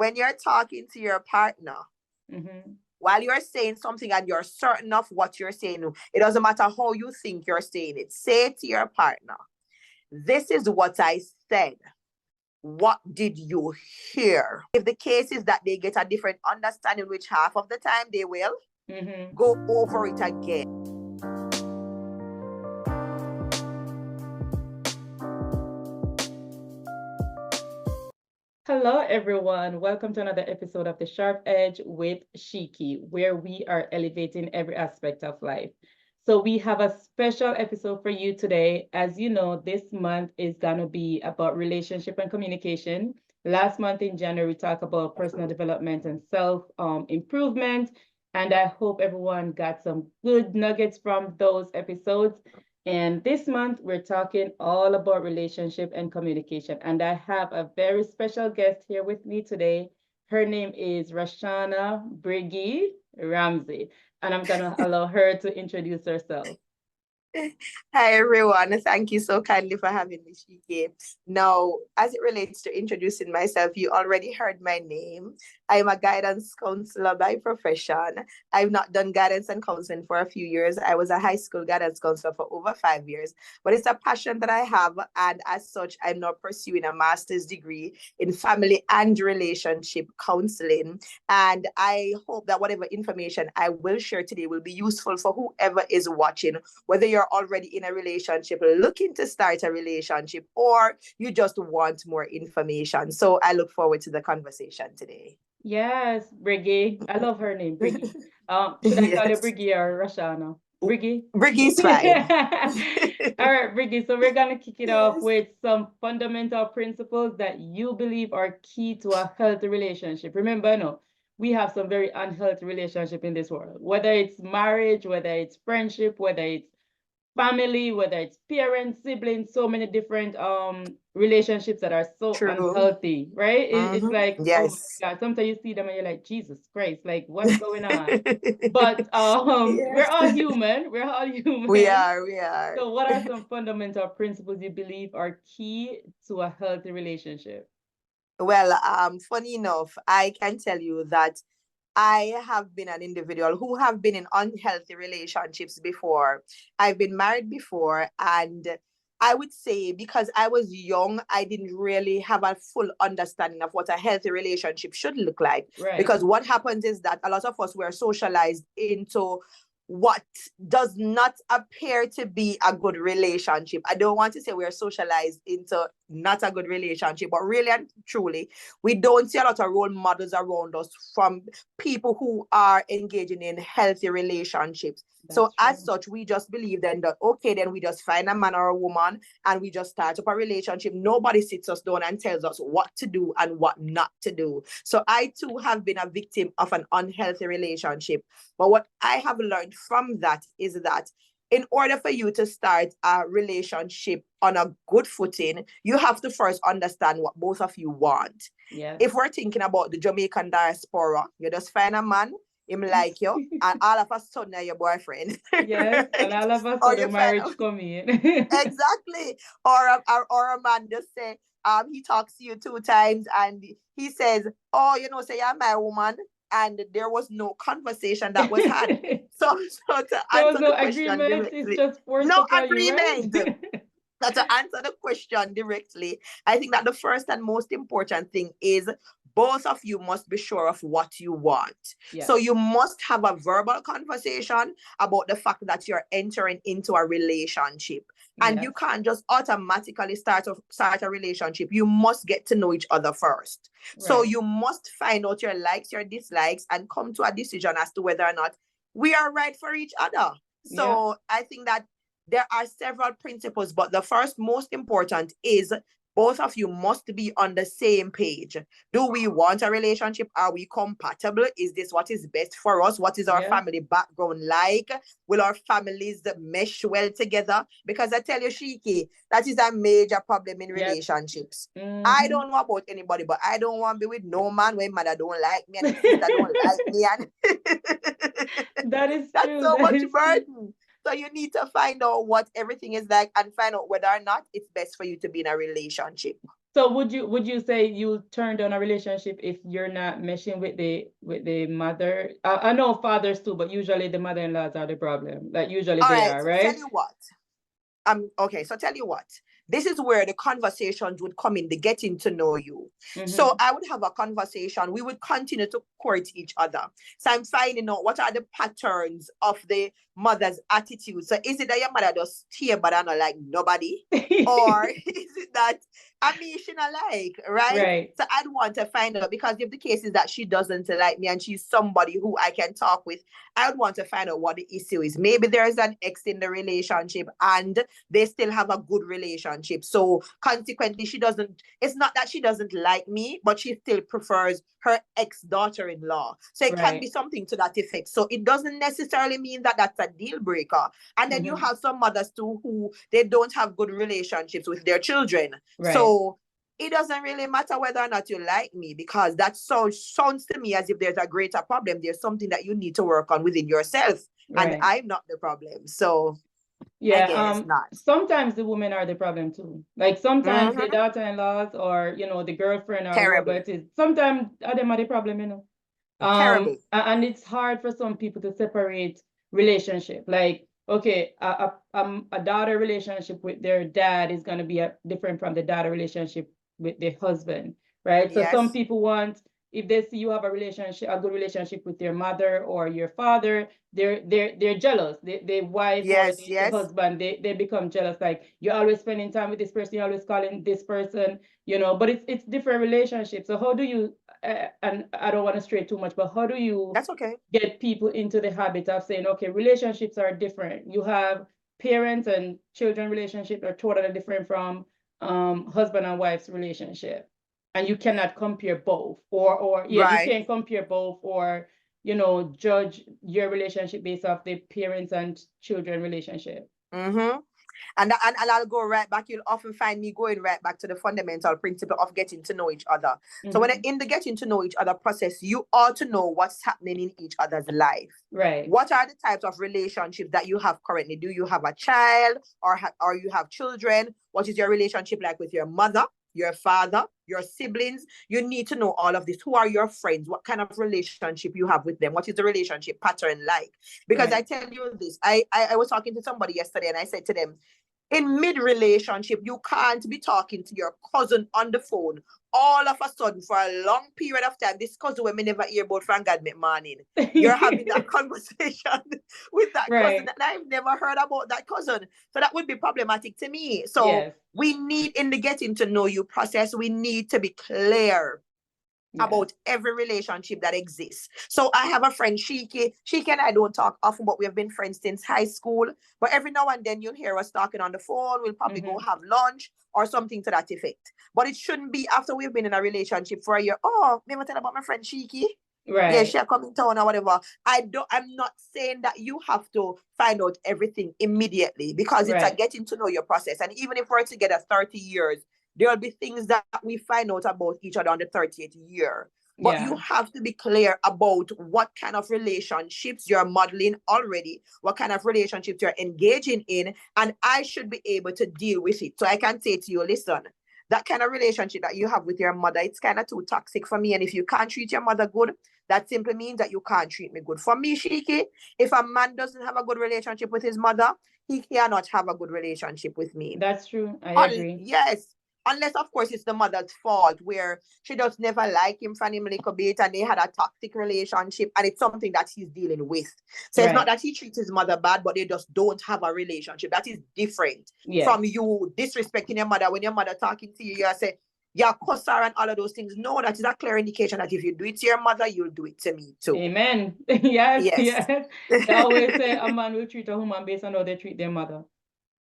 when you're talking to your partner, while you're saying something and you're certain of what you're saying, it doesn't matter how you think you're saying it. Say to your partner, this is what I said. What did you hear? If the case is that they get a different understanding, which half of the time they will, go over it again. Hello, everyone. Welcome to another episode of The Sharp Edge with Shiki, where we are elevating every aspect of life. So we have a special episode for you today. As you know, this month is going to be about relationship and communication. Last month in January, we talked about personal development and self improvement. And I hope everyone got some good nuggets from those episodes. And this month, we're talking all about relationship and communication. And I have a very special guest here with me today. Her name is Rashana Briggy Ramsey. And I'm going to allow her to introduce herself. Hi, everyone. Thank you so kindly for having me, Shiki. Now, as it relates to introducing myself, you already heard my name. I'm a guidance counselor by profession. I've not done guidance and counseling for a few years. I was a high school guidance counselor for over 5 years, but it's a passion that I have. And as such, I'm now pursuing a master's degree in family and relationship counseling. And I hope that whatever information I will share today will be useful for whoever is watching, whether you're already in a relationship, looking to start a relationship, or you just want more information. So I look forward to the conversation today. Yes, Briggy. I love her name, Briggy. Should I call you Briggy or Rashana? Briggy? Briggy's fine. All right, Briggy. So we're going to kick it off with some fundamental principles that you believe are key to a healthy relationship. Remember, no, we have some very unhealthy relationship in this world, whether it's marriage, whether it's friendship, whether it's family, whether it's parents, siblings, so many different relationships that are so unhealthy, right? It's like, yes. oh my God, sometimes you see them and you're like, Jesus Christ, like what's going on? But we're all human. We're all human. We are. So what are some fundamental principles you believe are key to a healthy relationship? Well, funny enough, I can tell you that I have been an individual who have been in unhealthy relationships before. I've been married before, and I would say because I was young, I didn't really have a full understanding of what a healthy relationship should look like. Right. Because what happens is that a lot of us were socialized into what does not appear to be a good relationship. I don't want to say we're socialized into not a good relationship, but really and truly, we don't see a lot of role models around us from people who are engaging in healthy relationships. So as such, we just believe then that, okay, then we just find a man or a woman and we just start up a relationship. Nobody sits us down and tells us what to do and what not to do. So I too have been a victim of an unhealthy relationship. But what I have learned from that is that in order for you to start a relationship on a good footing, you have to first understand what both of you want. Yeah. If we're thinking about the Jamaican diaspora, you just find a man, him like you, and all of a sudden you're your boyfriend. Yes, right? And all of a sudden marriage come in. Exactly. Or a man just say, he talks to you 2 times and he says, oh, say you're my woman. And there was no conversation that was had. So to answer the question directly, no agreement. So to answer the question directly, I think that the first and most important thing is both of you must be sure of what you want. Yes. So you must have a verbal conversation about the fact that you're entering into a relationship. And you can't just automatically start a relationship. You must get to know each other first. Right. So you must find out your likes, your dislikes, and come to a decision as to whether or not we are right for each other. So I think that there are several principles, but the first most important is both of you must be on the same page. Do we want a relationship? Are we compatible? Is this what is best for us? What is our family background like? Will our families mesh well together? Because I tell you, Shiki, that is a major problem in relationships. I don't know about anybody, but I don't want to be with no man when mother don't like me and the sister don't like me. And that is that's true. so much burden. So you need to find out what everything is like and find out whether or not it's best for you to be in a relationship. So would you say you turn down a relationship if you're not meshing with the mother? I know fathers too, but usually the mother-in-laws are the problem. Like usually All they right, are, tell right? you what. Okay, so tell you what. This is where the conversations would come in, the getting to know you. So Mm-hmm. I would have a conversation. We would continue to court each other. So I'm finding out what are the patterns of the mother's attitude. So is it that your mother just stay but I not like nobody? Or is it that I mean she not like, right? Right. So I'd want to find out because if the case is that she doesn't like me and she's somebody who I can talk with, I would want to find out what the issue is. Maybe there's an ex in the relationship and they still have a good relationship. So consequently, it's not that she doesn't like me, but she still prefers her ex-daughter-in-law. So it can be Right. something to that effect. So it doesn't necessarily mean that that's a deal breaker. And then you Mm-hmm. have some mothers too who they don't have good relationships with their children. Right. So it doesn't really matter whether or not you like me because that sounds to me as if there's a greater problem. There's something that you need to work on within yourself. And Right. I'm not the problem. So I Yeah, guess not. sometimes the women are the problem too. Like sometimes the Mm-hmm. daughter-in-laws or the girlfriend or whoever Terrible. it is, sometimes them are the problem. Terrible. And it's hard for some people to separate relationship. Like, okay, a daughter relationship with their dad is gonna be different from the daughter relationship with the husband, right? So some Yes. people want, if they see you have a good relationship with your mother or your father, they're jealous. The wife or Yes. the Yes. husband, they become jealous. Like you're always spending time with this person, you're always calling this person, but it's different relationships. So how do you and I don't want to stray too much, but how do you That's okay. get people into the habit of saying, okay, relationships are different. You have parents and children relationship are totally different from husband and wife's relationship. And you cannot compare both or yeah, you Right. can't compare both or judge your relationship based off the parents and children relationship. Mm-hmm. And I'll go right back. You'll often find me going right back to the fundamental principle of getting to know each other. So when Mm-hmm. in the getting to know each other process, you ought to know what's happening in each other's life. Right. What are the types of relationships that you have currently? Do you have a child or you have children? What is your relationship like with your mother, your father, your siblings? You need to know all of this. Who are your friends? What kind of relationship you have with them? What is the relationship pattern like? Because I Right. tell you this, I was talking to somebody yesterday and I said to them, in mid relationship, you can't be talking to your cousin on the phone all of a sudden for a long period of time. This cousin we never hear about from God morning. You're having that conversation with that cousin, Right. and I've never heard about that cousin. So that would be problematic to me. So Yes. we need in the getting to know you process, we need to be clear Yes. about every relationship that exists. So I have a friend, Shiki. Shiki and I don't talk often, but we have been friends since high school. But every now and then you'll hear us talking on the phone. We'll probably go Mm-hmm. have lunch or something to that effect. But it shouldn't be after we've been in a relationship for a year. Oh, never tell about my friend Shiki. Yeah, Right. she come in town or whatever. I'm not saying that you have to find out everything immediately because it's a Right. getting to know your process. And even if we're together 30 years, there'll be things that we find out about each other on the 30th year. But you Yeah. have to be clear about what kind of relationships you're modeling already, what kind of relationships you're engaging in, and I should be able to deal with it. So I can say to you, listen, that kind of relationship that you have with your mother, it's kind of too toxic for me. And if you can't treat your mother good, that simply means that you can't treat me good. For me, Shiki, if a man doesn't have a good relationship with his mother, he cannot have a good relationship with me. That's true. I agree. Yes, unless of course it's the mother's fault where she just never like him from him little bit and they had a toxic relationship and it's something that he's dealing with. So it's not Right. that he treats his mother bad, but they just don't have a relationship. That is different Yes. from you disrespecting your mother. When your mother talking to you, you say, yeah, cuss her and all of those things. No, that is a clear indication that if you do it to your mother, you'll do it to me too. Amen. Yes, Yes. yes. They always say a man will treat a woman based on how they treat their mother.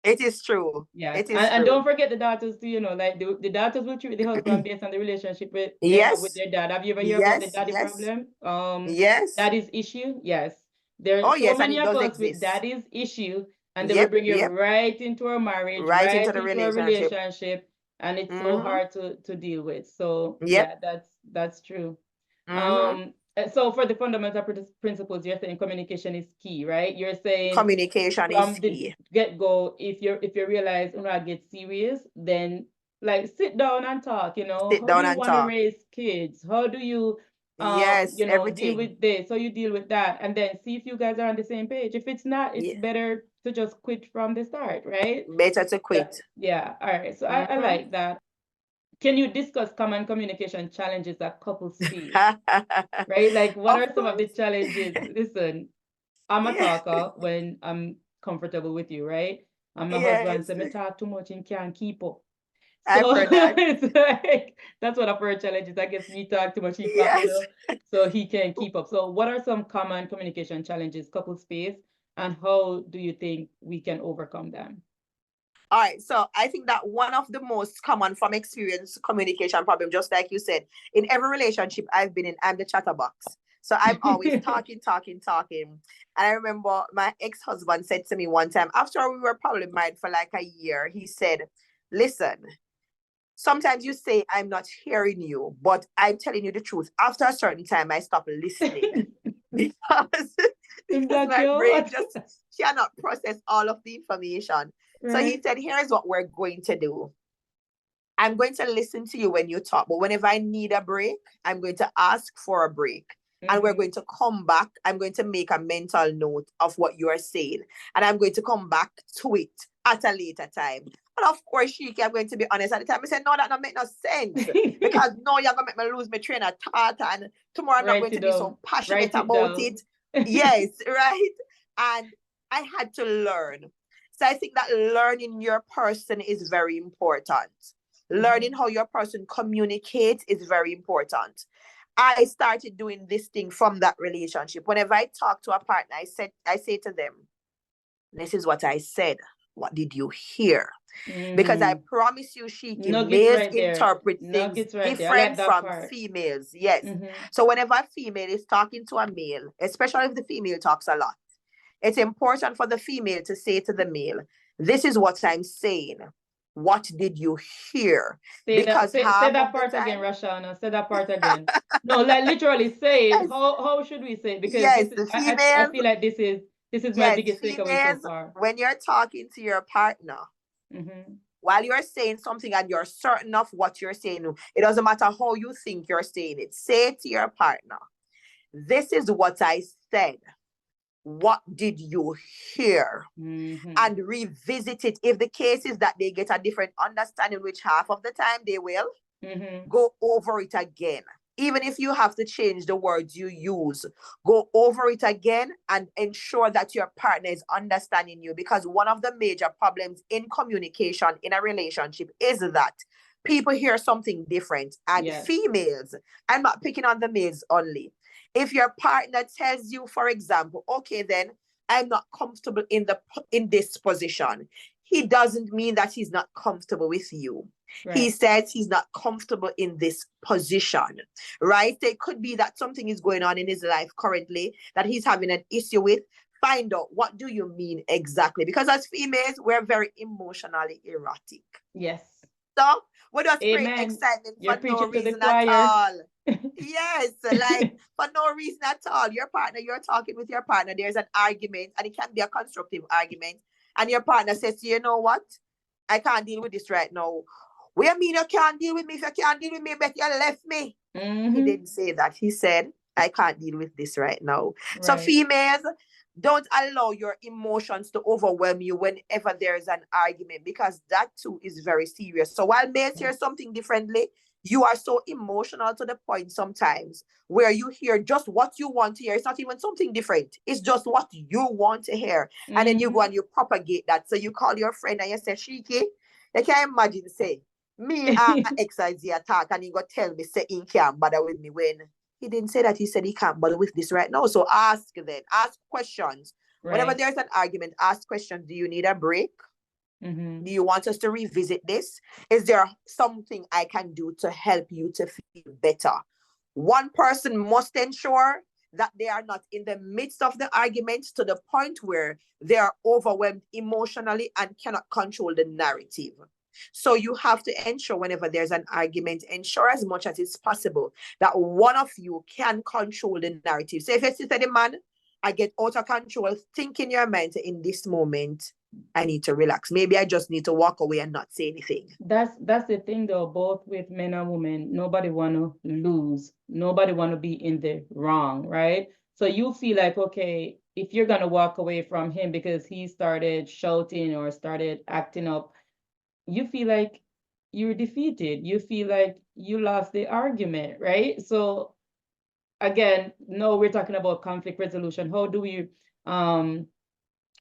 It is true. Yes. It And, is and don't true. forget the daughters too, like the daughters will treat the husband based on the relationship they have with Yes. their dad. Have you ever heard about the Yes. daddy Yes. problem? Yes. Daddy's issue? Yes. There are Oh, so yes. And many it of does us with exist. daddy's issue, and they will Yep. bring you Yep. right into a marriage, Right into right the into a relationship. relationship, and it's so Mm-hmm. hard to deal with. So Yep. yeah, that's true. Mm-hmm. So for the fundamental principles, you're saying communication is key, right? You're saying Communication is from the key. get-go, if you realize get serious, then like sit down and talk, Sit how do down you and want to talk. raise kids? How do you Yes, deal everything. with this? So you deal with that and then see if you guys are on the same page. If it's not, it's Yeah, better to just quit from the start, right? better to quit. Yeah, all right. So I Mhm. like that. Can you discuss common communication challenges that couples face? Right? Like, what Of are some of the course. challenges? Listen, I'm a Yeah. talker when I'm comfortable with you, right? And my husband Yes, said, me talk too much and can't keep up. I've So heard that. it's like, that's one of our challenges. I guess me talk too much, he pop it Yes. up, so he can keep up. So, what are some common communication challenges couples face, and how do you think we can overcome them? All right, so I think that one of the most common from experience communication problem, just like you said, in every relationship I've been in, I'm the chatterbox. So I'm always talking, talking, talking. And I remember my ex-husband said to me one time, after we were probably married for like a year, he said, listen, sometimes you say I'm not hearing you, but I'm telling you the truth. After a certain time, I stop listening because, because Black my girl, brain what? just cannot process all of the information. So he Right. said, here's what we're going to do. I'm going to listen to you when you talk, but whenever I need a break, I'm going to ask for a break. And we're going to come back. I'm going to make a mental note of what you are saying. And I'm going to come back to it at a later time. And of course, Shiki, I'm going to be honest at the time. I said, no, that don't make no sense. Because no, you're going to make me lose my train of thought. And tomorrow I'm not Write going it to be down. so passionate Write it about down. it. Yes, right? And I had to learn. So I think that learning your person is very important. Learning how your person communicates is very important. I started doing this thing from that relationship. Whenever I talk to a partner, I say to them, this is what I said. What did you hear? Because I Mm. promise you, Shiki, Nuggets males right there. interpret things Nuggets right there. I like different that from part. females. Yes. Mm-hmm. So whenever a female is talking to a male, especially if the female talks a lot, it's important for the female to say to the male, this is what I'm saying. What did you hear? Say that Because say half of that the part again, time, Rashana. Say that part again. No, like literally say it. yes, How should we say it? Because this yes, is the I females, feel like this is my yes, biggest takeaway so females, far. when you're talking to your partner, Mm-hmm. while you're saying something and you're certain of what you're saying, it doesn't matter how you think you're saying it. Say it to your partner. This is what I said. What did you hear? Mm-hmm. And revisit it. If the case is that they get a different understanding, which half of the time they will, Mm-hmm. go over it again. Even if you have to change the words you use, go over it again and ensure that your partner is understanding you. Because one of the major problems in communication in a relationship is that people hear something different. And Yes. females, I'm not picking on the males only. If your partner tells you, for example, okay, then I'm not comfortable in this position, he doesn't mean that he's not comfortable with you. He Right. says he's not comfortable in this position, right? It could be that something is going on in his life currently that he's having an issue with. Find out, what do you mean exactly? Because as females, we're very emotionally erratic. Yes. So we just spray Amen. excitement You're for no preaching to the reason at choir. all. Yes, like for no reason at all. Your partner, you're talking with your partner, there's an argument, and it can be a constructive argument. And your partner says, you know what? I can't deal with this right now. What you mean you can't deal with me? If you can't deal with me, bet you left me. He Mm-hmm. didn't say that. He said, I can't deal with this right now. So Right. females, don't allow your emotions to overwhelm you whenever there's an argument, because that too is very serious. So while males hear something differently, you are so emotional to the point sometimes where you hear just what you want to hear. It's not even something different. It's just what you want to hear. And then you go Mm-hmm. and you propagate that. So you call your friend and you say, Shiki, you can imagine say, me and XYZ attack, and he go tell me say he can't bother with me when he didn't say that. He said he can't bother with this right now. So ask then. Ask questions. Whenever Right. there's an argument, ask questions. Do you need a break? Mm-hmm. Do you want us to revisit this? Is there something I can do to help you to feel better? One person must ensure that they are not in the midst of the argument to the point where they are overwhelmed emotionally and cannot control the narrative. So you have to ensure whenever there's an argument, ensure as much as it's possible that one of you can control the narrative. So if you say to the man, I get out of control, think in your mind in this moment, I need to relax. Maybe I just need to walk away and not say anything. That's the thing though, both with men and women, nobody want to lose. Nobody want to be in the wrong, right? So you feel like, okay, if you're gonna walk away from him because he started shouting or started acting up, you feel like you're defeated. You feel like you lost the argument, right? So again, no, we're talking about conflict resolution. How do we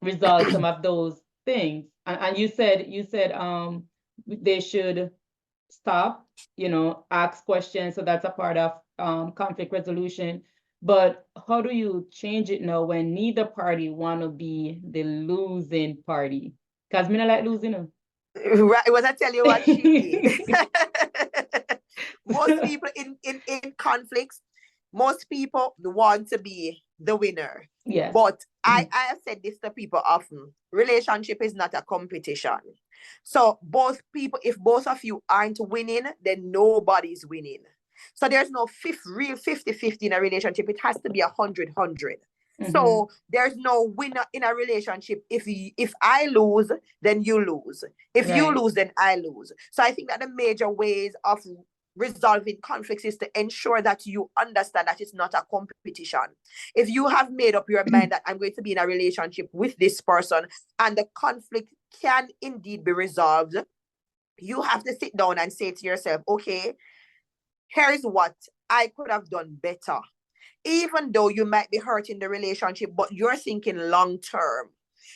resolve some of those things? And you said they should stop, ask questions. So that's a part of conflict resolution. But how do you change it now when neither party want to be the losing party? Because me not like losing them. Right, was I tell you what, Shiki? Most people in conflicts, most people want to be the winner. Yes. But I have said this to people often. Relationship is not a competition. So if both of you aren't winning, then nobody's winning. So there's no real 50-50 in a relationship. It has to be 100-100. So there's no winner in a relationship. If I lose, then you lose. If you lose, then I lose. So I think that the major ways of resolving conflicts is to ensure that you understand that it's not a competition. If you have made up your mind that I'm going to be in a relationship with this person and the conflict can indeed be resolved, you have to sit down and say to yourself, okay, here's what I could have done better. Even though you might be hurting the relationship, but you're thinking long term.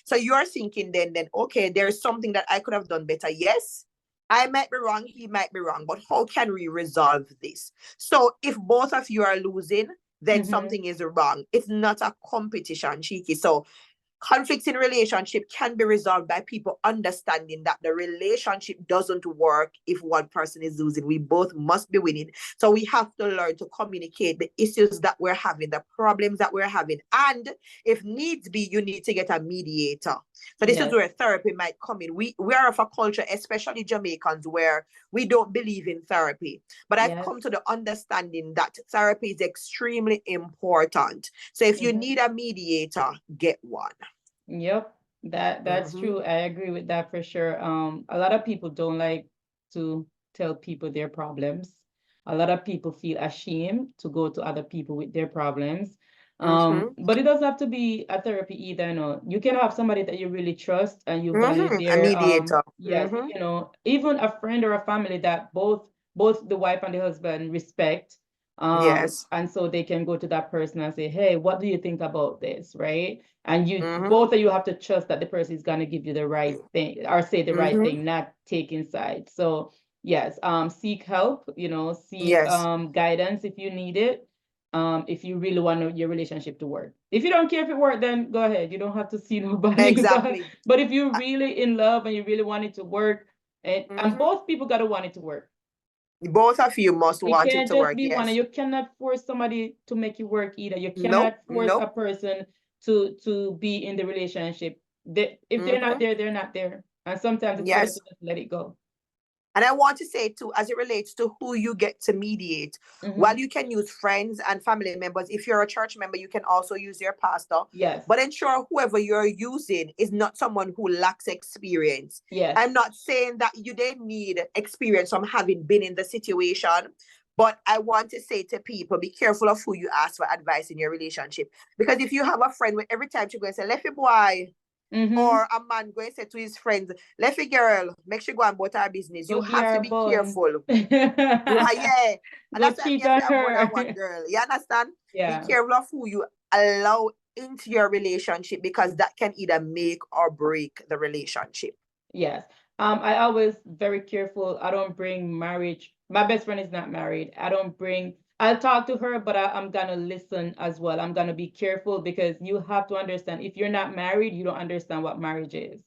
So you're thinking then, okay, there's something that I could have done better. Yes, I might be wrong, he might be wrong, but how can we resolve this? So if both of you are losing, then something is wrong. It's not a competition, Cheeky. So conflicts in relationship can be resolved by people understanding that the relationship doesn't work if one person is losing. We both must be winning. So we have to learn to communicate the issues that we're having, the problems that we're having. And if needs be, you need to get a mediator. So this is where therapy might come in. We are of a culture, especially Jamaicans, where we don't believe in therapy. But I've come to the understanding that therapy is extremely important. So if you need a mediator, get one. Yep, that's true. I agree with that for sure. A lot of people don't like to tell people their problems. A lot of people feel ashamed to go to other people with their problems. But it doesn't have to be a therapy either. No, you can have somebody that you really trust and you value A their mediator. even a friend or a family that both the wife and the husband respect. And so they can go to that person and say, hey, what do you think about this, right? And you both of you have to trust that the person is going to give you the right thing or say the right thing, not taking sides. So yes, seek help, seek guidance if you need it. If you really want your relationship to work. If you don't care if it works, then go ahead. You don't have to see nobody. Exactly. But if you're really in love and you really want it to work, and both people got to want it to work. Both of you must want it to work. Yes. One, you cannot force somebody to make you work either. You cannot force a person to be in the relationship. If they're not there, they're not there. And sometimes it's better to just let it go. And I want to say too, as it relates to who you get to mediate, while you can use friends and family members, if you're a church member, you can also use your pastor. Yes. But ensure whoever you're using is not someone who lacks experience. Yes. I'm not saying that you didn't need experience from having been in the situation. But I want to say to people, be careful of who you ask for advice in your relationship. Because if you have a friend where every time she goes and say, left your boy, or a man going to say to his friends, left a girl, make sure go and about her business. You have to be careful. And that's why you have more than one girl. You understand? Yeah. Be careful of who you allow into your relationship, because that can either make or break the relationship. Yes. I always very careful. I don't bring marriage. My best friend is not married. I'll talk to her, but I'm gonna listen as well. I'm gonna be careful, because you have to understand, if you're not married, you don't understand what marriage is,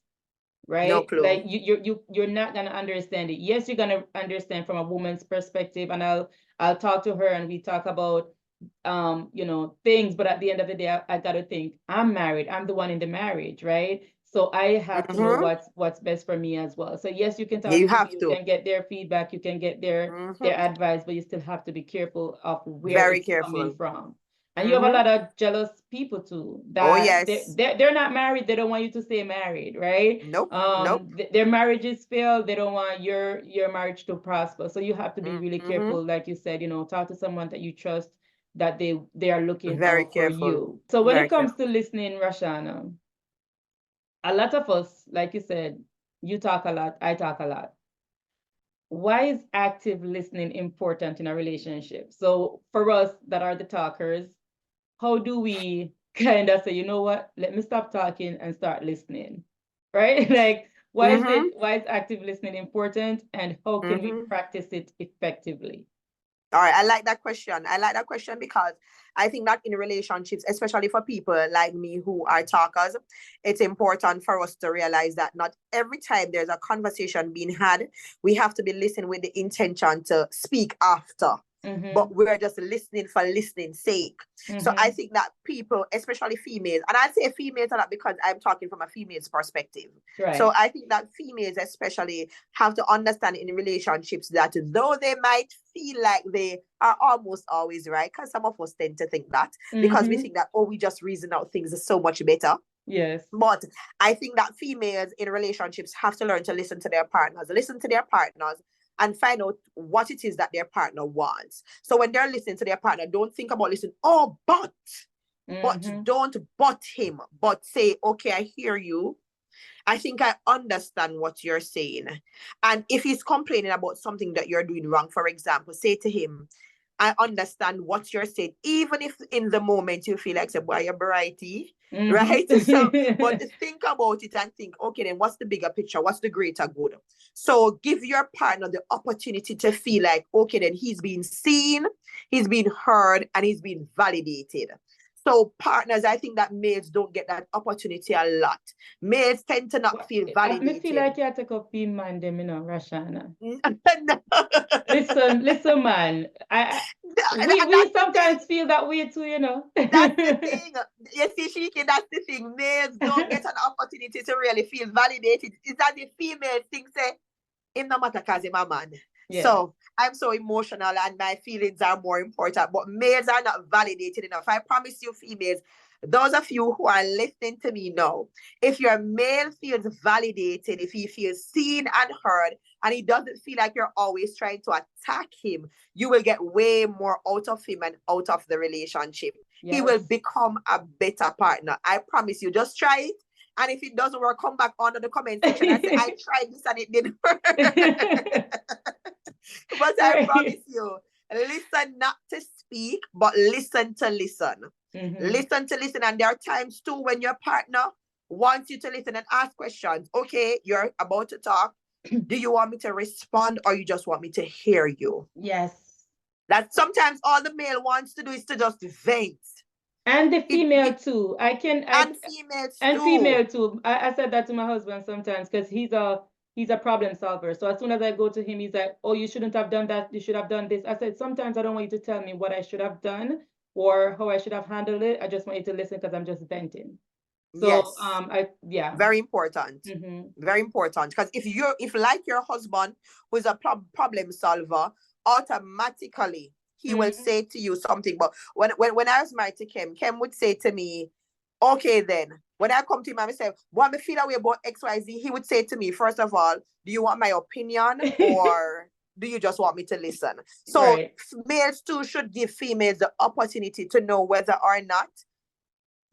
right? No clue. Like you're not gonna understand it. Yes, you're gonna understand from a woman's perspective, and I'll talk to her and we talk about things, but at the end of the day, I gotta think, I'm married. I'm the one in the marriage, right? So I have to know what's best for me as well. So yes, you can talk to people, you can get their feedback, you can get their advice, but you still have to be careful of where it's coming from. And you have a lot of jealous people too Oh, that yes. they're not married. They don't want you to stay married, right? Nope. Nope. Their marriages fail. They don't want your marriage to prosper. So you have to be really Mm-hmm. careful, like you said. Talk to someone that you trust, that they are looking Very out for careful. you. So when Very it comes careful. to listening, Rashana, a lot of us, like you said, you talk a lot, I talk a lot. Why is active listening important in a relationship? So for us that are the talkers, how do we kind of say, you know what, let me stop talking and start listening, right? Like, Mm-hmm. why is active listening important, and how can we Mm-hmm. practice it effectively? All right, I like that question. I like that question because I think that in relationships, especially for people like me who are talkers, it's important for us to realize that not every time there's a conversation being had, we have to be listening with the intention to speak after. But we're just listening for listening's sake. So I think that people, especially females, and I say females a lot because I'm talking from a female's perspective. So Right. I think that females especially have to understand in relationships that though they might feel like they are almost always right, because some of us tend to think that, because we think that, oh, we just reason out things so much better. Yes. But I think that females in relationships have to learn to listen to their partners, and find out what it is that their partner wants. So when they're listening to their partner, don't think about listen, oh, but don't but him, but say, okay, I hear you. I think I understand what you're saying. And if he's complaining about something that you're doing wrong, for example, say to him, I understand what you're saying, even if in the moment you feel like, say, boy, you're brighty, right? So, but think about it and think, okay, then what's the bigger picture? What's the greater good? So give your partner the opportunity to feel like, okay, then he's being seen, he's being heard, and he's being validated. So partners, I think that males don't get that opportunity a lot. Males tend to not feel I feel like validated. you take up being man them, Rashana. No. Listen, man. And We that's the sometimes thing. feel that way too. That's the thing. You see, Shiki, that's the thing. Males don't get an opportunity to really feel validated. It's as if females think, say, him no matter because I'm a man. Yes. So I'm so emotional and my feelings are more important. But males are not validated enough. I promise you, females, those of you who are listening to me now, if your male feels validated, if he feels seen and heard, and he doesn't feel like you're always trying to attack him, you will get way more out of him and out of the relationship. Yes. He will become a better partner. I promise you. Just try it. And if it doesn't work, come back under the comment section and say, I tried this and it didn't work. But I promise you, listen not to speak, but listen to listen. Listen to listen. And there are times too when your partner wants you to listen and ask questions. Okay, you're about to talk. Do you want me to respond or you just want me to hear you? Yes. That sometimes all the male wants to do is to just vent. And the female too. And female too. I said that to my husband sometimes because he's a problem solver. So as soon as I go to him, he's like, oh, you shouldn't have done that. You should have done this. I said, sometimes I don't want you to tell me what I should have done or how I should have handled it. I just want you to listen because I'm just venting. So yes. Very important. Very important. Because if like your husband who is a problem solver, automatically he will say to you something. But when I was married to Kem would say to me, okay, then when I come to him and I say, what me feel away about XYZ, he would say to me, first of all, do you want my opinion or do you just want me to listen? So males too should give females the opportunity to know whether or not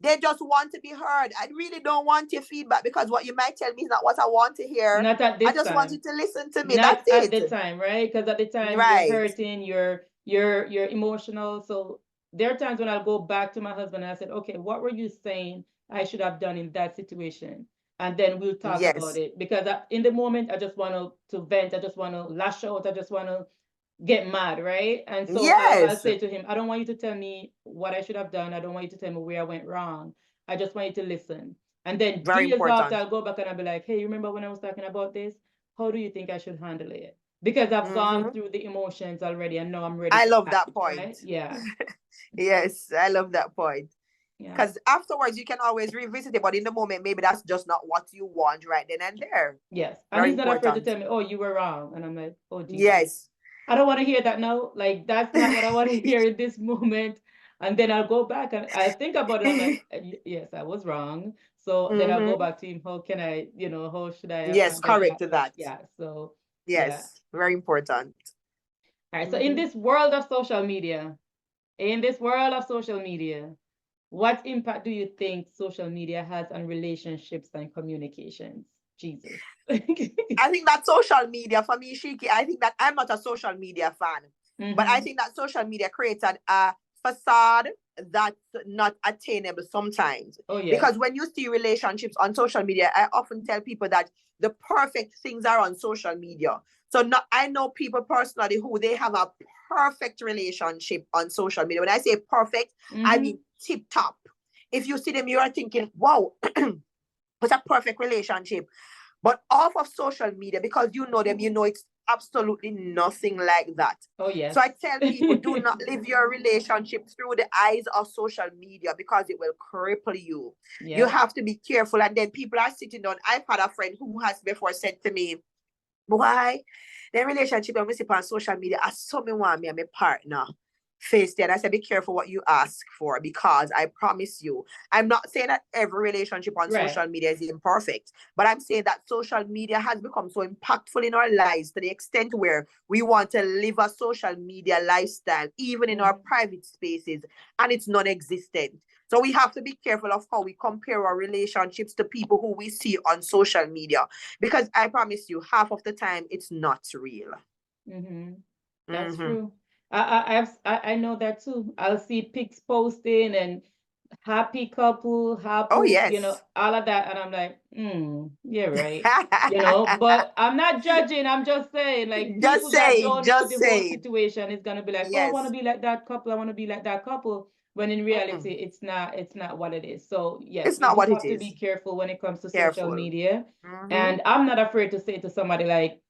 they just want to be heard. I really don't want your feedback because what you might tell me is not what I want to hear. Not at this I just time. want you to listen to me. Not That's at the time, right? Because at the time you're hurting, you're emotional. So there are times when I'll go back to my husband and I said, okay, what were you saying I should have done in that situation? And then we'll talk about it. Because in the moment, I just want to vent. I just want to lash out. I just want to get mad, right? And so I'll say to him, I don't want you to tell me what I should have done. I don't want you to tell me where I went wrong. I just want you to listen. And then days after, I'll go back and I'll be like, hey, you remember when I was talking about this? How do you think I should handle it? Because I've gone through the emotions already and now I'm ready. I love that point. Right? Yeah. Yes, I love that point. Because afterwards you can always revisit it, but in the moment, maybe that's just not what you want right then and there. Yes. And he's not afraid to tell me, oh, you were wrong. And I'm like, oh, Jesus. Yes. I don't want to hear that now. Like, that's not what I want to hear in this moment. And then I'll go back and I think about it. I'm like, yes, I was wrong. So then I'll go Mm-hmm. back to him. How can I, how should I have Yes, handled correct that? to But that. yeah, so yeah. Yes, very important. All right. So in Mm-hmm. this world of social media, in this world of social media, what impact do you think social media has on relationships and communications? Jesus. I think that social media, for me, Shiki, I think that I'm not a social media fan, but I Mm-hmm. think that social media creates a facade that's not attainable sometimes. Oh, yes. Because when you see relationships on social media, I often tell people that the perfect things are on social media. So not, I know people personally who they have a perfect relationship on social media. When I say perfect, I Mm-hmm. mean tip top. If you see them, you are thinking, wow, it's a perfect relationship. But off of social media, because you know them, you know it's absolutely nothing like that. Oh, So yes. I tell people, do not live your relationship through the eyes of social media because it will cripple you. You Yeah. have to be careful. And then people are sitting down. I've had a friend who has before said to me, why the relationship I'm on social media, I saw me want me and my partner face there. And I said, be careful what you ask for because I promise you, I'm not saying that every relationship on Right. social media is imperfect, but I'm saying that social media has become so impactful in our lives to the extent where we want to live a social media lifestyle, even in our Mm-hmm. private spaces, and it's non existent. So we have to be careful of how we compare our relationships to people who we see on social media because I promise you, half of the time it's not real. Mm-hmm. That's Mm-hmm. true. I know that too. I'll see pics posting and happy couple, Oh happy, yes. all of that, and I'm like, you're right. But I'm not judging. I'm just saying, like, Just people that saying, don't know just the whole saying. situation is gonna be like, oh, I want to Yes. be like that couple. I want to be like that couple. When in reality, Mm-mm. it's not what it is. So yes, It's we not do what it have to be is. careful when it comes to social Careful. media. Mm-hmm. And I'm not afraid to say to somebody like,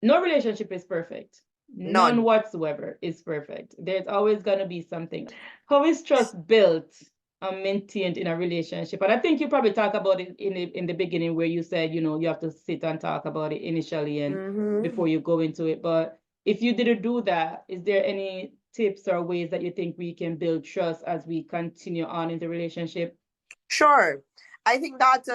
no relationship is perfect. None None. whatsoever is perfect. There's always going to be something. How is trust built and maintained in a relationship? And I think you probably talk about it in the beginning where you said, you have to sit and talk about it initially and Mm-hmm. before you go into it. But if you didn't do that, is there any tips or ways that you think we can build trust as we continue on in the relationship? Sure. I think that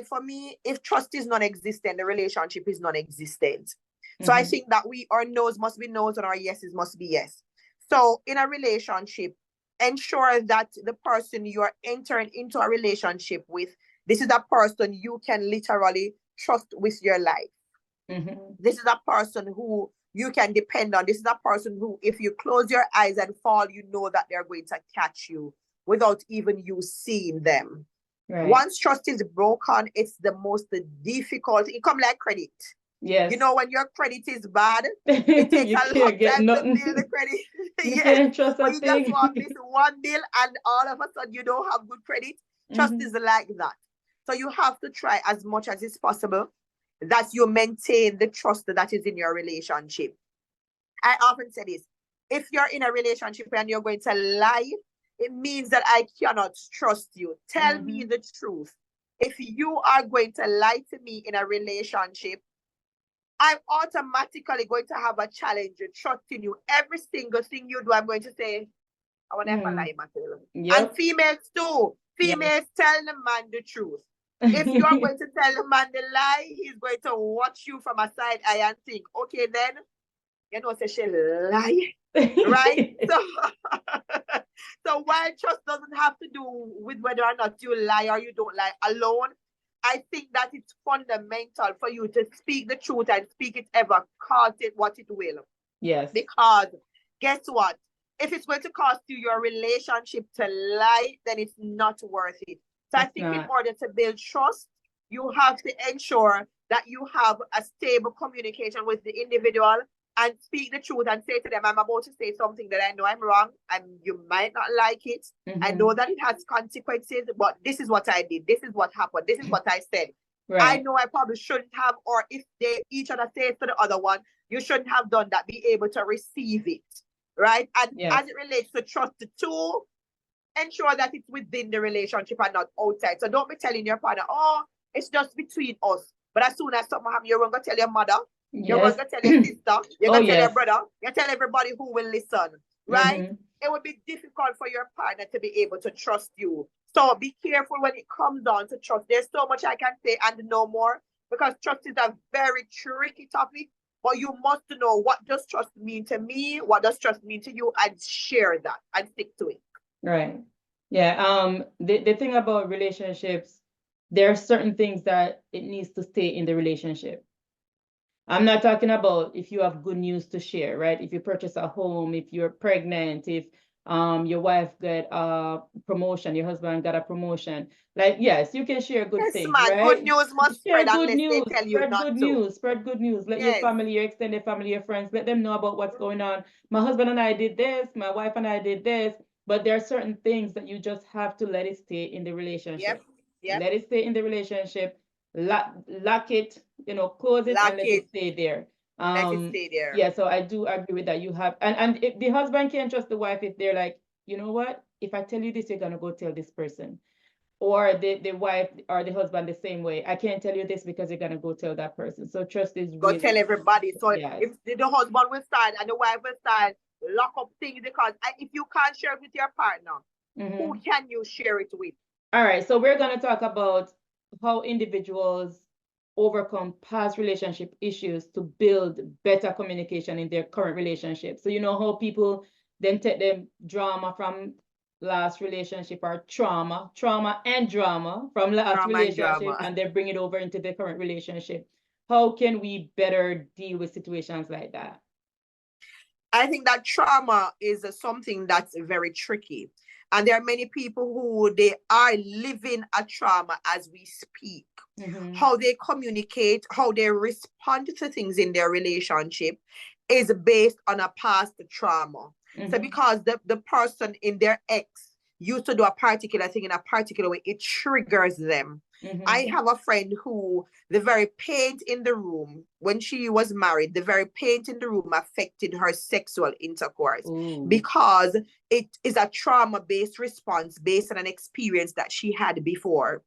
for me, if trust is non-existent, the relationship is non-existent. So I Mm-hmm. think that our no's must be no's and our yeses must be yes. So in a relationship, ensure that the person you are entering into a relationship with, this is a person you can literally trust with your life. Mm-hmm. This is a person who you can depend on. This is a person who, if you close your eyes and fall, you know that they're going to catch you without even you seeing them. Right. Once trust is broken, it's the most difficult. It come like credit. You Yes. know, when your credit is bad, it takes You a long can't get time to build the nothing. credit. You Yes, can't trust but a you just thing. want this one bill, and all of a sudden you don't have good credit. Trust is Hmm. like that. So you have to try as much as it's possible that you maintain the trust that is in your relationship. I often say this: if you're in a relationship and you're going to lie, it means that I cannot trust you. Tell me Hmm. the truth. If you are going to lie to me in a relationship, I'm automatically going to have a challenge with trusting you. Every single thing you do, I'm going to say, I want to Mm. lie, Matilda. And Yep. females too. Yes. Females tell the man the truth. If you are going to tell the man the lie, he's going to watch you from a side eye and think, okay, then, say she lie, right? So, so while trust doesn't have to do with whether or not you lie or you don't lie alone, I think that it's fundamental for you to speak the truth and speak it ever, cause it what it will. Yes. Because guess what? If it's going to cost you your relationship to lie, then it's not worth it. So I It's think in not. order to build trust, you have to ensure that you have a stable communication with the individual and speak the truth and say to them, I'm about to say something that I know I'm wrong and you might not like it. I know Hmm. that it has consequences, but this is what I did. This is what happened. This is what I said. I Right. know I probably shouldn't have, or if they each other says to the other one, you shouldn't have done that. Be able to receive it, right? And Yes. as it relates to trust, the two, ensure that it's within the relationship and not outside. So don't be telling your partner, oh, it's just between us. But as soon as something happens, you're going to tell your mother, you're going Yes. to tell your sister, you're Oh, going to tell your yes. brother, you tell everybody who will listen, right? Hmm. it would be difficult for your partner to be able to trust you. So be careful when it comes down to trust. There's so much I can say and no more, because trust is a very tricky topic. But you must know, what does trust mean to me? What does trust mean to you? And share that and stick to it. Right. Yeah. The thing about relationships, there are certain things that it needs to stay in the relationship. I'm not talking about if you have good news to share, right? If you purchase a home, if you're pregnant, if your wife got a promotion, your husband got a promotion. Like, yes, you can share good Yes, things, man. Good right? news must Share spread good unless they news, tell you spread not good to. news, spread good news. Let your Yes. family, your extended family, your friends, let them know about what's going on. My husband and I did this, my wife and I did this, but there are certain things that you just have to let it stay in the Yep. relationship. Yep. Let it stay in the relationship, lock it, close it and Lock let it it. stay there. Let it stay there. Yeah, so I do agree with that. You have, and if the husband can't trust the wife if they're like, you know what, if I tell you this, you're gonna go tell this person. Or the wife or the husband the same way. I can't tell you this because you're gonna go tell that person. So trust is Go tell really, everybody. So yes. if the husband will start and the wife will start, lock up things, because if you can't share it with your partner, who can you share it with? All right, so we're gonna talk about how individuals overcome past relationship issues to build better communication in their current relationship. So you know how people then take them drama from last relationship, or trauma and drama from last Drama and relationship, drama. and they bring it over into the current relationship. How can we better deal with situations like that? I think that trauma is something that's very tricky. And there are many people who they are living a trauma as we speak. How they communicate, how they respond to things in their relationship is based on a past trauma. So because the person in their ex used to do a particular thing in a particular way, it triggers them. I have a friend who the very paint in the room when she was married, the very paint in the room affected her sexual intercourse. Ooh. Because it is a trauma-based response based on an experience that she had before.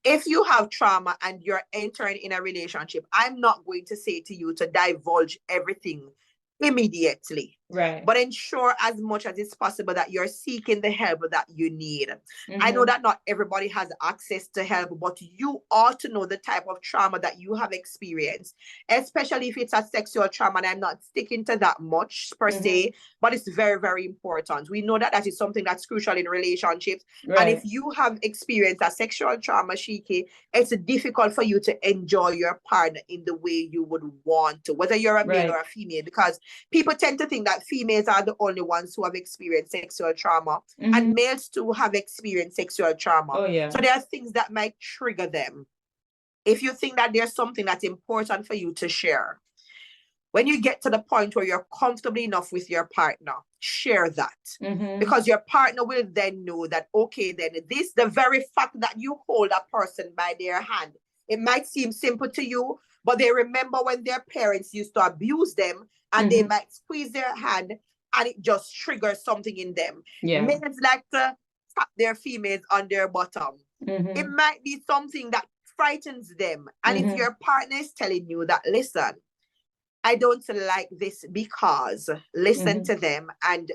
If you have trauma and you're entering in a relationship, I'm not going to say to you to divulge everything immediately. Right. But ensure as much as it's possible that you're seeking the help that you need. I know that not everybody has access to help, but you ought to know the type of trauma that you have experienced, especially if it's a sexual trauma. And I'm not sticking to that much per se, but it's very, very important. We know that that is something that's crucial in relationships. Right. And if you have experienced a sexual trauma, Shiki, it's difficult for you to enjoy your partner in the way you would want to, whether you're a male or a female, because people tend to think that females are the only ones who have experienced sexual trauma, and males too have experienced sexual trauma. Oh, yeah. So there are things that might trigger them. If you think that there's something that's important for you to share, when you get to the point where you're comfortable enough with your partner, share that. Because your partner will then know that, okay, then the very fact that you hold a person by their hand, it might seem simple to you, but they remember when their parents used to abuse them, and they might squeeze their hand and it just triggers something in them. Yeah. Males like to tap their females on their bottom. It might be something that frightens them. And if your partner is telling you that, listen, I don't like this because, listen to them and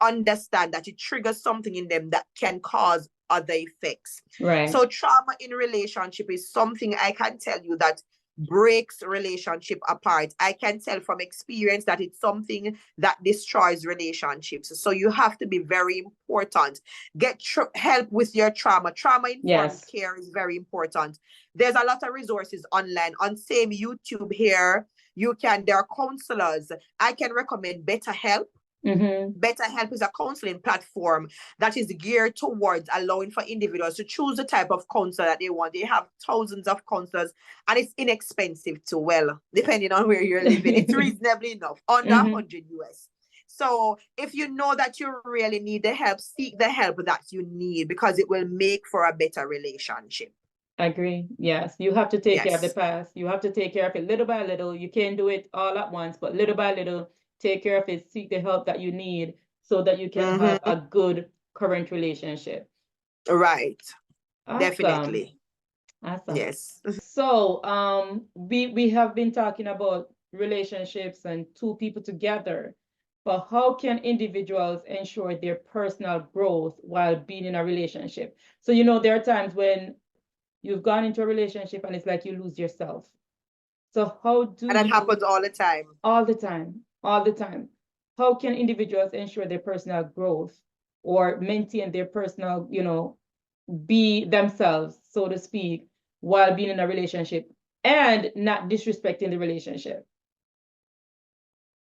understand that it triggers something in them that can cause other effects. Right. So trauma in relationship is something I can tell you that breaks relationship apart. I can tell from experience that it's something that destroys relationships. So you have to be very important. Get help with your trauma. Trauma-informed care is very important. There's a lot of resources online. On same YouTube here, there are counselors. I can recommend BetterHelp. BetterHelp is a counseling platform that is geared towards allowing for individuals to choose the type of counselor that they want. They have thousands of counselors, and it's inexpensive too, well, depending on where you're living. It's reasonably enough, under 100 US. So if you know that you really need the help, seek the help that you need, because it will make for a better relationship. I agree. Yes, you have to take care of the past. You have to take care of it little by little. You can't do it all at once, but little by little, take care of it, seek the help that you need so that you can have a good current relationship. Right. Awesome. Definitely. Awesome. Yes. So we have been talking about relationships and two people together. but how can individuals ensure their personal growth while being in a relationship? So, you know, there are times when you've gone into a relationship and it's like you lose yourself. So how do And that you, happens all the time. all the time, all the time, how can individuals ensure their personal growth or maintain their personal, you know, be themselves, so to speak, while being in a relationship and not disrespecting the relationship?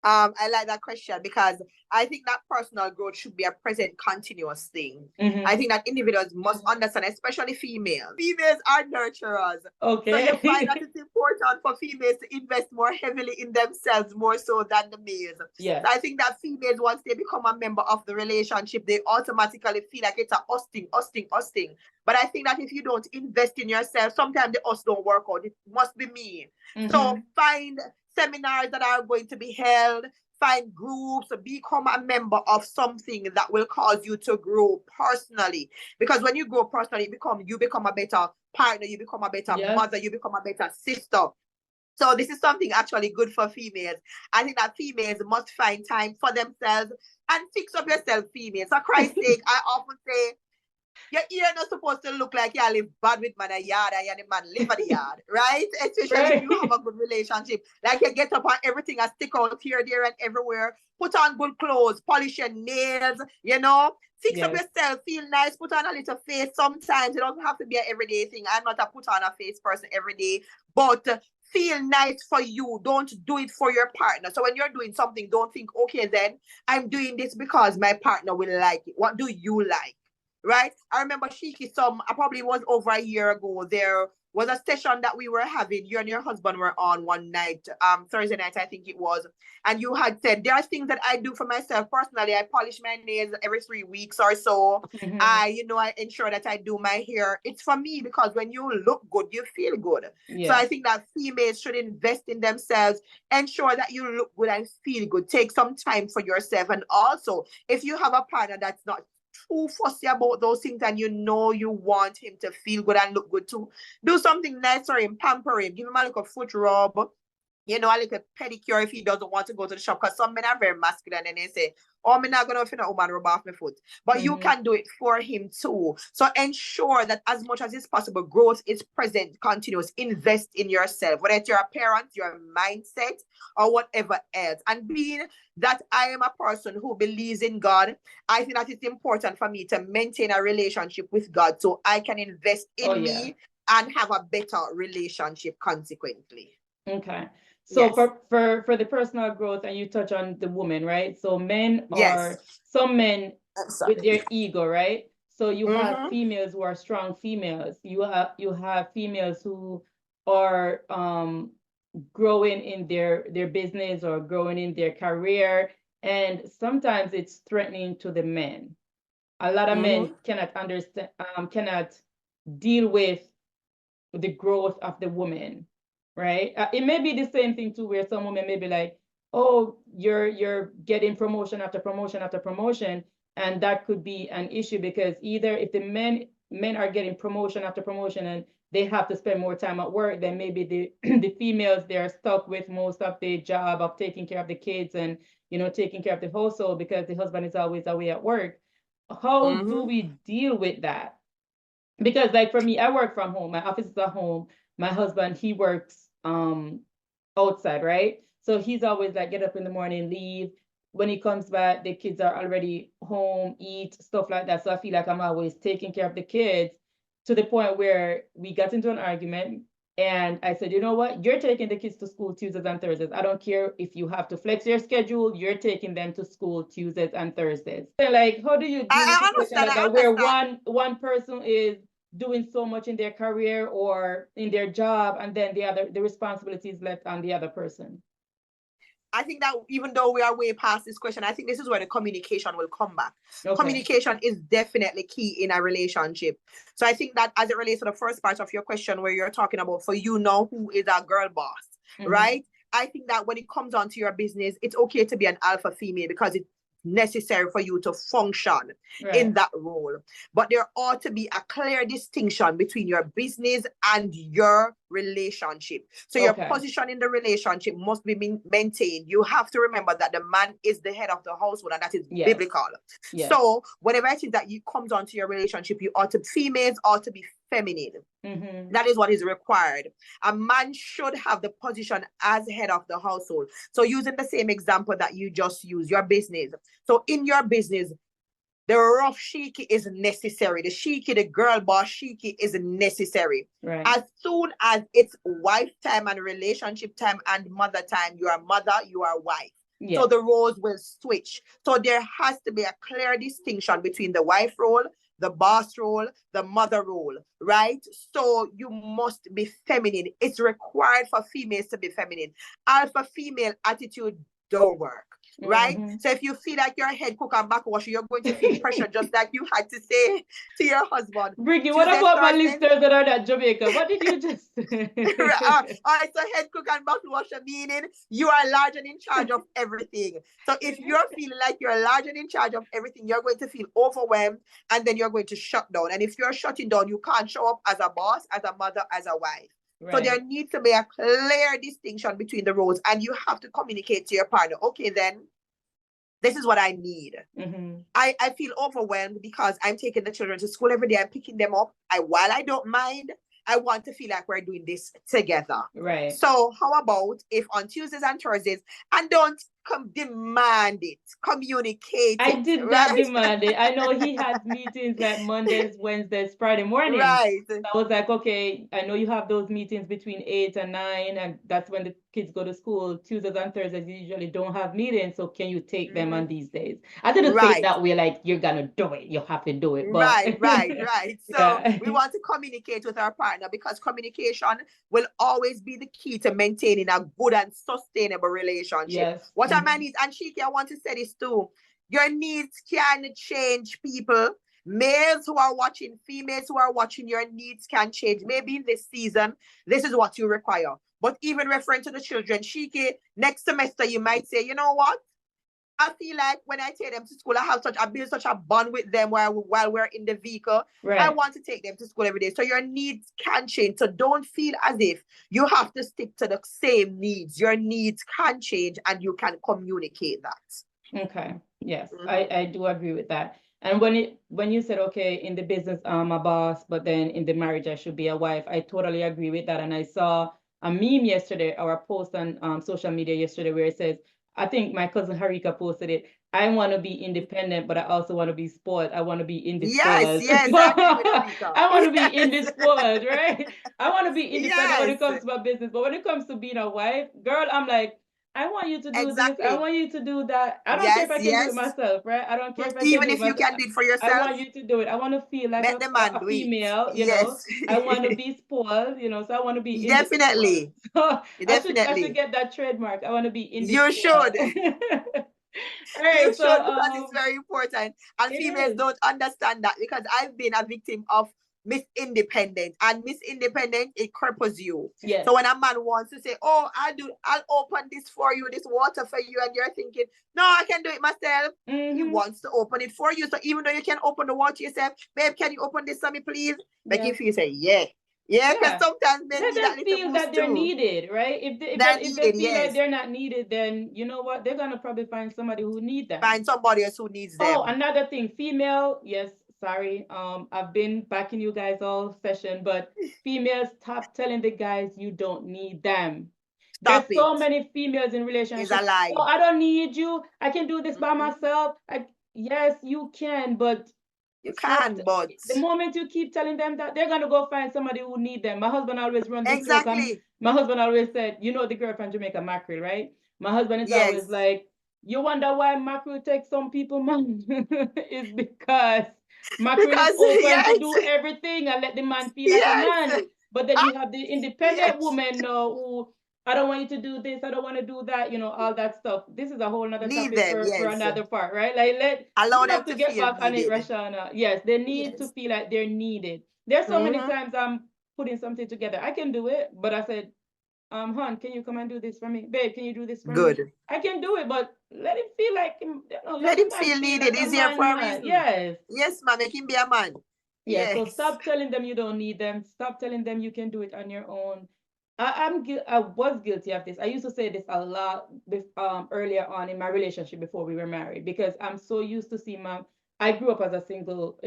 I like that question because I think that personal growth should be a present, continuous thing. I think that individuals must understand, especially females. Females are nurturers. So you find that Okay. it's important for females to invest more heavily in themselves, more so than the males. Yeah. So I think that females, once they become a member of the relationship, they automatically feel like it's a us thing, us thing, us thing. But I think that if you don't invest in yourself, sometimes the us don't work out. It must be me. So find seminars that are going to be held, find groups, become a member of something that will cause you to grow personally. Because when you grow personally, you become a better partner, you become a better Yes. mother, you become a better sister. So this is something actually good for females. I think that females must find time for themselves and fix up yourself, females. For Christ's sake, I often say, your ear not supposed to look like you live bad with man a yard and the man live at the yard, right? Especially if you have a good relationship. Like you get up on everything and stick out here, there, and everywhere. Put on good clothes, polish your nails, you know. Fix up Yes. yourself, feel nice, put on a little face sometimes. It doesn't have to be an everyday thing. I'm not a put on a face person every day, but feel nice for you. Don't do it for your partner. So when you're doing something, don't think, okay, then I'm doing this because my partner will like it. What do you like? Right? I remember Shiki, I probably was over a year ago. There was a session that we were having. You and your husband were on one night, Thursday night, I think it was. And you had said, there are things that I do for myself personally. I polish my nails every 3 weeks or so. I ensure that I do my hair. It's for me because when you look good, you feel good. So I think that females should invest in themselves, ensure that you look good and feel good. Take some time for yourself. And also, if you have a partner that's not too fussy about those things and you want him to feel good and look good too, do something nice for him, pamper him, give him a little foot rub, a little pedicure if he doesn't want to go to the shop. Because some men are very masculine and they say, oh, I'm not going to a woman rub off my foot. But you can do it for him too. So ensure that as much as it's possible, growth is present, continuous. Invest in yourself, whether it's your parent, your mindset, or whatever else. And being that I am a person who believes in God, I think that it's important for me to maintain a relationship with God so I can invest in me and have a better relationship consequently. Okay. So for the personal growth, and you touch on the woman, right? So some men with their ego, right? So you have females who are strong females. You have females who are growing in their business or growing in their career, and sometimes it's threatening to the men. A lot of men cannot understand, cannot deal with the growth of the woman, right? It may be the same thing too, where some women may be like, oh, you're getting promotion after promotion after promotion, and that could be an issue because either if the men are getting promotion after promotion and they have to spend more time at work, then maybe the the females, they're stuck with most of the job of taking care of the kids and taking care of the household because the husband is always away at work. How do we deal with that? Because like for me, I work from home. My office is at home. My husband, he works outside, right? So he's always like get up in the morning, leave. When he comes back, the kids are already home, eat, stuff like that. So I feel like I'm always taking care of the kids to the point where we got into an argument. And I said, you know what? You're taking the kids to school Tuesdays and Thursdays. I don't care if you have to flex your schedule. You're taking them to school Tuesdays and Thursdays. So like, how do you deal with a situation like that where one person is doing so much in their career or in their job, and then the responsibility is left on the other person? I think that even though we are way past this question, I think this is where the communication will come back. Communication is definitely key in a relationship. So I think that as it relates to the first part of your question where you're talking about for who is a girl boss, right? I think that when it comes onto your business, it's okay to be an alpha female because necessary for you to function in Right. that role. But there ought to be a clear distinction between your business and your relationship. So your Okay. position in the relationship must be maintained. You have to remember that the man is the head of the household, and that is Yes. biblical. Yes. So whenever it is that you comes onto your relationship, females ought to be feminine. Mm-hmm. That is what is required. A man should have the position as head of the household. So using the same example that you just used, your business. So in your business, the rough sheiky is necessary. The sheiky, the girl boss sheiky is necessary. Right. As soon as it's wife time and relationship time and mother time, you are mother, you are wife. Yes. So the roles will switch. So there has to be a clear distinction between the wife role, the boss role, the mother role, right? So you must be feminine. It's required for females to be feminine. Alpha female attitude don't work, right? Mm-hmm. So if you feel like you're a head cook and back washer, you're going to feel pressure, just like you had to say to your husband. Briggy, what Tuesday, about my Thursday. listeners that are at Jamaica? What did you just say? All right, so head cook and back washer meaning you are large and in charge of everything. So if you're feeling like you're large and in charge of everything, you're going to feel overwhelmed, and then you're going to shut down. And if you're shutting down, you can't show up as a boss, as a mother, as a wife. Right. So there needs to be a clear distinction between the roles, and you have to communicate to your partner. Okay, then this is what I need. Mm-hmm. I feel overwhelmed because I'm taking the children to school every day. I'm picking them up. While I don't mind, I want to feel like we're doing this together. Right. So how about if on Tuesdays and Thursdays, and don't demand it, communicate I it, did not demand it. I know he has meetings like Mondays, Wednesdays, Friday mornings. Right. I was like, okay, I know you have those meetings between 8 and 9, and that's when the kids go to school. Tuesdays and Thursdays, you usually don't have meetings, so can you take them on these days? I didn't say it that way, like you're gonna do it, you have to do it. But Right. So yeah. we want to communicate with our partner, because communication will always be the key to maintaining a good and sustainable relationship. Yes. What are my needs? And Shiki, I want to say this too. Your needs can change, people. Males who are watching, females who are watching, your needs can change. Maybe in this season, this is what you require. But even referring to the children, Shiki, next semester you might say, you know what? I feel like when I take them to school, I build such a bond with them while we're in the vehicle. Right. I want to take them to school every day. So your needs can change. So don't feel as if you have to stick to the same needs. Your needs can change, and you can communicate that. Okay. Yes, I do agree with that. And when you said, okay, in the business I'm a boss, but then in the marriage I should be a wife, I totally agree with that. And I saw a meme yesterday, or a post on social media yesterday, where it says, I think my cousin Harika posted it. I want to be independent, but I also want to be spoiled. I want to be indisposed. Yes, I agree with Harika. I want to be indisposed, right? I want to be independent when it Yes. comes to my business, but when it comes to being a wife, girl, I'm like, I want you to do this. I want you to do that. I don't care if I can do it myself, right? I don't care if I can Even do it if you myself. can do it for I yourself, want you to do it. I want to feel like let the man a do it. female, you Yes. know. I want to be spoiled, you know. So I want to be Definitely. So I Definitely. should get that trademark. I want to be You indisposed. should. All right, You so should, because it's very important. And it females is. don't understand that, because I've been a victim of Miss Independent, and Miss Independent, it cripples you. Yes. So when a man wants to say, oh, I'll open this for you, this water for you, and you're thinking, no, I can do it myself. He wants to open it for you. So even though you can open the water yourself, babe, can you open this for me, please? Like if you say, yeah, because sometimes men let need that them little feel boost that they're too. needed, right? If they feel like they're not needed, then you know what? They're gonna probably find somebody who needs them. Find somebody else who needs them. Oh, another thing, female, yes, sorry. I've been backing you guys all session, but females, stop telling the guys you don't need them. There's so many females in relationships. It's a lie. Oh, I don't need you. I can do this by myself. Yes, you can, but you can, but the moment you keep telling them that, they're gonna go find somebody who need them. My husband always runs this joke. My husband always said, you know, the girl from Jamaica, Mackerel, right? My husband is always like, you wonder why Mackerel takes some people, man? It's because Mackerel is open to do everything and let the man feel like a man. But then you have the independent woman who, I don't want you to do this, I don't want to do that, you know, all that stuff. This is a whole nother topic for another part, right? Like, you have to get back on it, Rashana. Yes, they need to feel like they're needed. There's so many times I'm putting something together. I can do it, but I said, hon, can you come and do this for me? Babe, can you do this for me? I can do it, but let him feel like let Let the him man feel feel needed. like a He's here for man, a man. reason. Yes. Yes, ma'am. Make him be a man. Yeah, so Yes. stop telling them you don't need them. Stop telling them you can do it on your own. I was guilty of this. I used to say this a lot earlier on in my relationship before we were married because I'm so used to seeing mom. I grew up as a single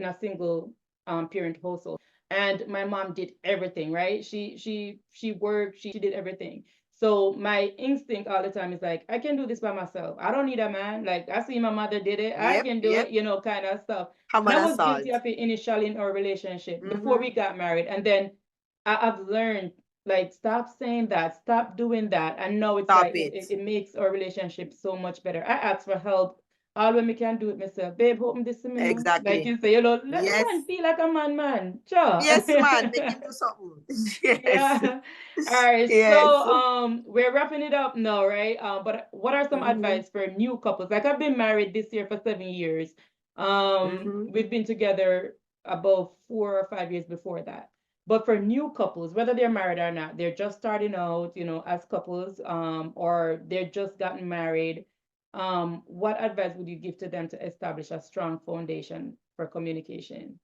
parent household, and my mom did everything, right? She worked, she did everything. So my instinct all the time is like, I can do this by myself. I don't need a man. Like I see my mother did it, I Yep. can do Yep. it, kind of stuff. Ham And I and was salt. guilty of it initially in our relationship before Mm-hmm. we got married. And then I've learned, like, stop saying that, stop doing that. And now it's Stop like it. it makes our relationship so much better. I ask for help all when we can do it myself. Babe, hope this to me now. Like Exactly. you say, let the Yes. man feel like a man. Sure. Yes, man. Make him do something. Yes. Yeah. All right. So Yes. we're wrapping it up now, right? But what are some Mm-hmm. advice for new couples? Like I've been married this year for 7 years. Mm-hmm. We've been together about 4 or 5 years before that. But for new couples, whether they're married or not, they're just starting out, as couples, or they're just gotten married. What advice would you give to them to establish a strong foundation for communication?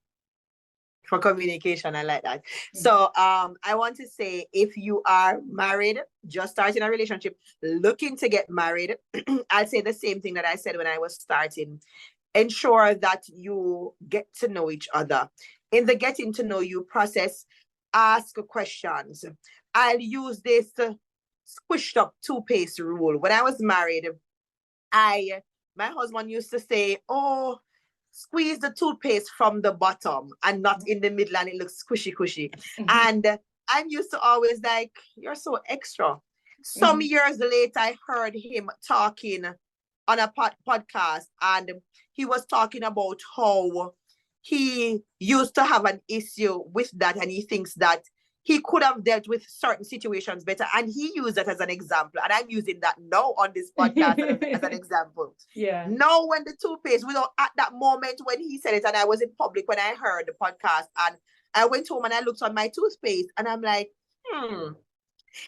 For communication, I like that. Mhm. So I want to say, if you are married, just starting a relationship, looking to get married, I'll say the same thing that I said when I was starting. Ensure that you get to know each other. In the getting to know you process, ask questions. I'll use this squished up toothpaste rule. When I was married, I my husband used to say, "Oh, squeeze the toothpaste from the bottom and not in the middle, and it looks squishy, cushy." Mhm. And I'm used to always like, "You're so extra." Some Mhm. years later, I heard him talking on a podcast, and he was talking about how he used to have an issue with that, and he thinks that he could have dealt with certain situations better, and he used that as an example, and I'm using that now on this podcast as an example. Yeah. Now, when the toothpaste, without at that moment when he said it, and I was in public when I heard the podcast, and I went home and I looked on my toothpaste, and I'm like,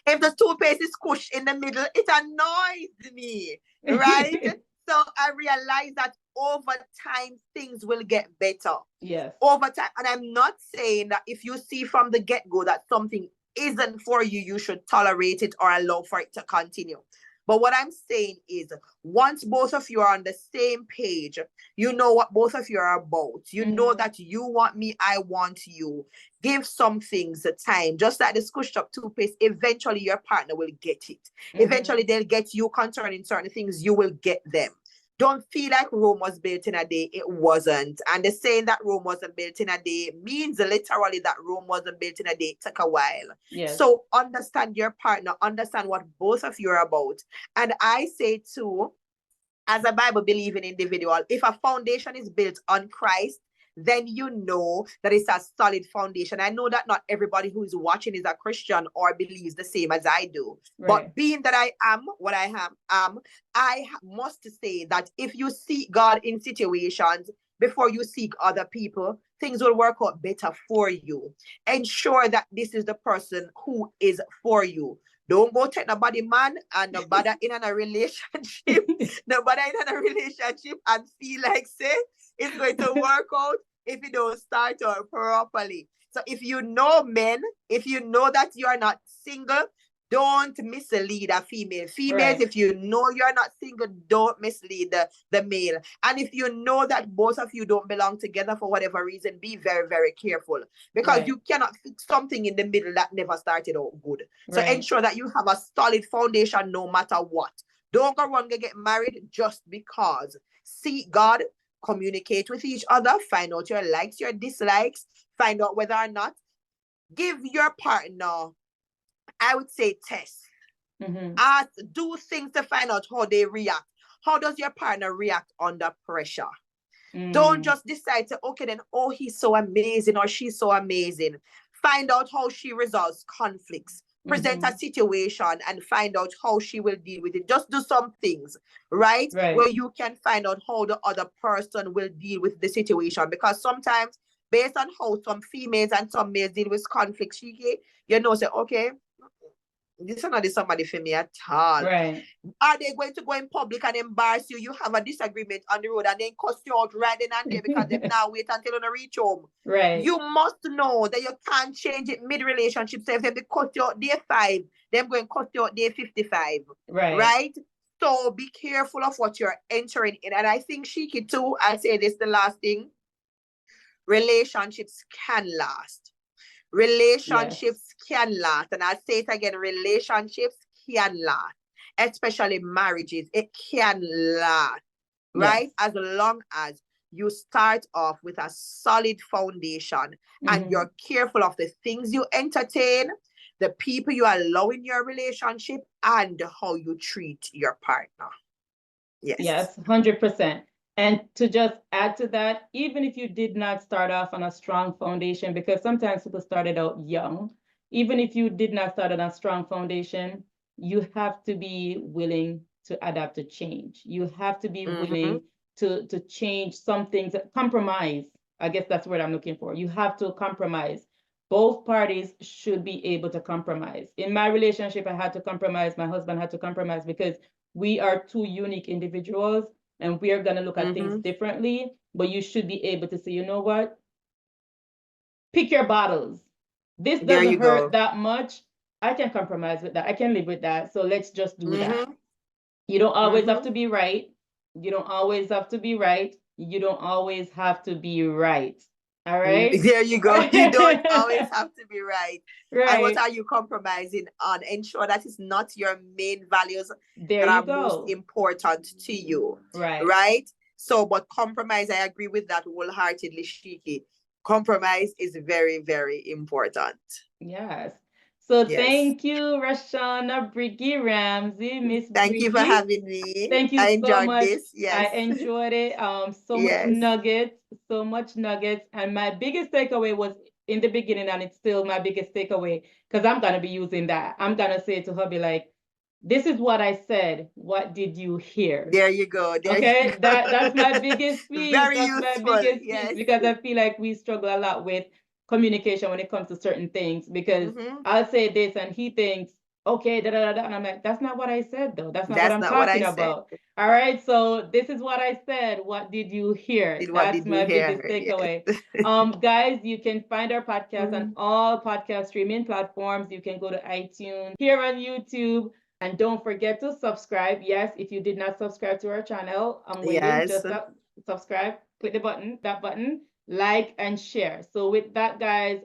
if the toothpaste is squished in the middle, it annoys me, right? So I realized that over time, things will get better. Yes. Over time. And I'm not saying that if you see from the get go that something isn't for you, you should tolerate it or allow for it to continue. But what I'm saying is, once both of you are on the same page, you know what both of you are about. You know Mhm. that you want me, I want you. Give some things a time. Just like the squished up toothpaste, eventually your partner will get it. Mhm. Eventually they'll get you concerning certain things, you will get them. Don't feel like Rome was built in a day. It wasn't. And the saying that Rome wasn't built in a day means literally that Rome wasn't built in a day. It took a while. Yes. So understand your partner, understand what both of you are about. And I say too, as a Bible believing individual, if a foundation is built on Christ, then you know that it's a solid foundation. I know that not everybody who is watching is a Christian or believes the same as I do. Right. But being that I am what I am, I must say that if you seek God in situations before you seek other people, things will work out better for you. Ensure that this is the person who is for you. Don't go take nobody man and nobody in a relationship, nobody in a relationship and feel like say it's going to work out if you don't start out properly. So if you know men, if you know that you are not single, don't mislead a female. Females, Right. if you know you're not single, don't mislead the male. And if you know that both of you don't belong together for whatever reason, be very, very careful, because Right. you cannot fix something in the middle that never started out good. So Right. ensure that you have a solid foundation no matter what. Don't go run and get married just because. Seek God, communicate with each other, find out your likes, your dislikes, find out whether or not. Give your partner, I would say, test. Mhm. Ask, do things to find out how they react. How does your partner react under pressure? Don't Mm. just decide to, okay, then, oh, he's so amazing or she's so amazing. Find out how she resolves conflicts. Present a Mhm. situation and find out how she will deal with it. Just do some things, right? Right. Where you can find out how the other person will deal with the situation. Because sometimes, based on how some females and some males deal with conflicts, you know, say, okay, this is not somebody for me at all. Right. Are they going to go in public and embarrass you? You have a disagreement on the road and then cuss you out right then and there because they now wait until you reach home. Right. You must know that you can't change it mid-relationship. So if they cut you out day 5, them going to cut you out day 55. Right. Right? So be careful of what you're entering in. And I think, Shiki, too, I'll say this, the last thing. Relationships can last. Relationships can last. And I'll say it again, relationships can last. Especially marriages. It can last. Right? As long as you start off with a solid foundation and you're careful of the things you entertain, the people you allow in your relationship, and how you treat your partner. Yes, 100%. And to just add to that, even if you did not start off on a strong foundation, because sometimes people started out young, even if you did not start on a strong foundation, you have to be willing to adapt to change. You have to be willing to change some things, compromise. I guess that's what I'm looking for. You have to compromise. Both parties should be able to compromise. In my relationship, I had to compromise. My husband had to compromise because we are two unique individuals and we are going to look at things differently. But you should be able to say, you know what? Pick your battles. This doesn't hurt that much. I can compromise with that. I can live with that. So let's just do that. You don't always have to be right. You don't always have to be right. You don't always have to be right. All right. There you go. You don't always have to be right. Right. And what are you compromising on? Ensure that it's not your main values that are most important to you. Right. Right. So, but compromise, I agree with that wholeheartedly, Shiki. Compromise is very, very important. Yes. So thank you, Rashana Briggy Ramsey, Miss Briggy. Thank you for having me. Thank you so much. This. Yes. I enjoyed it. So much nuggets, so much nuggets. And my biggest takeaway was in the beginning, and it's still my biggest takeaway, because I'm gonna be using that. I'm gonna say to hubby, like, this is what I said. What did you hear? There you go. That's my biggest piece. Very that's useful. My biggest piece, because I feel like we struggle a lot with communication when it comes to certain things, because I'll say this and he thinks, okay, and I'm like, that's not what I said though. That's not what I'm talking about. All right, so this is what I said. What did you hear? That's my biggest takeaway. Guys, you can find our podcast on all podcast streaming platforms. You can go to iTunes, here on YouTube, and don't forget to subscribe. Yes, if you did not subscribe to our channel, I'm waiting. Just subscribe, click the button, that button, like and share. So with that, guys,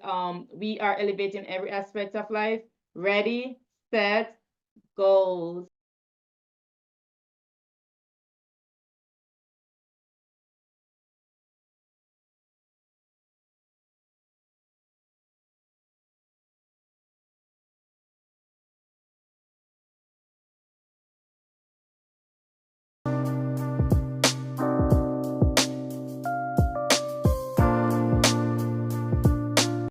we are elevating every aspect of life. Ready, set, goals.